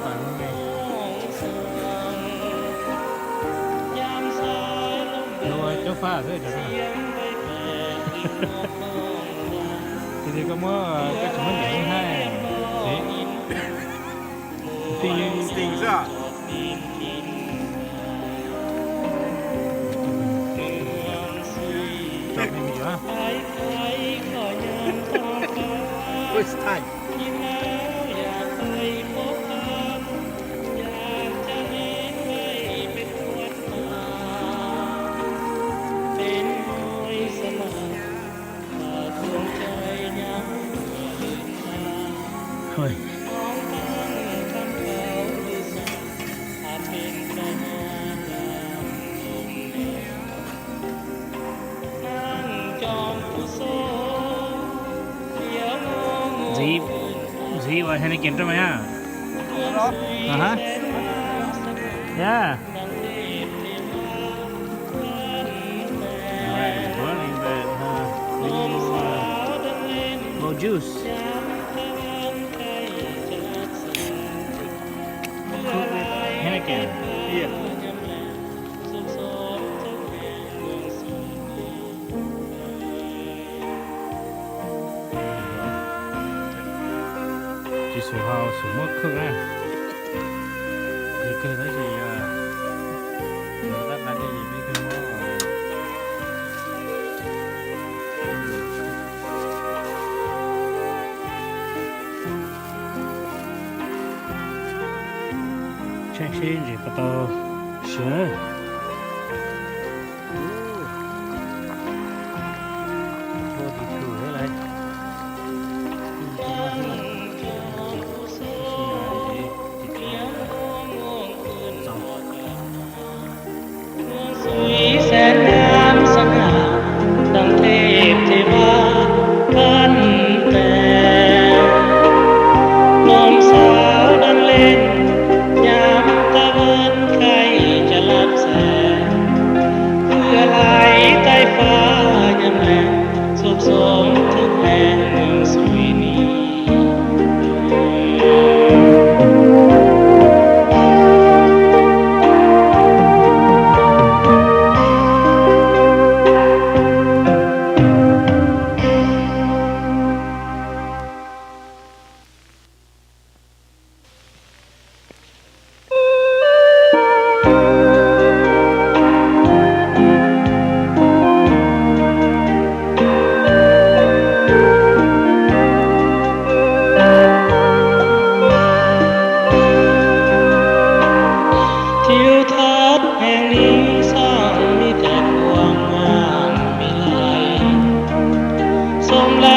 ฝันไงโดยเจ้าฟ้าด้วยจ้ะทีนี้ก็เมื่อก็จะมันอย่างให้顶着。จบไม่มีวะ First time เฮ้ยซีว่าให้ในเกมใช่ไหมอ่ะฮะย่าrunning but no juice cook with Heineken Yeah. 技术好，什么课啊？你可那些啊，那反正也没跟我。check in 这个到行。แสนงามสง่าดังเทพเทวาขันแต่นมสาวดันเล่นยามตะวันใครจะรับแสงเพื่อไหลใต้ฟ้ายามแลงสุขสมทุกแห่งเมืองสุรินี ทิวทัศน์แห่งนี้สร้างมีแต่ความงามมีไหลสมแล้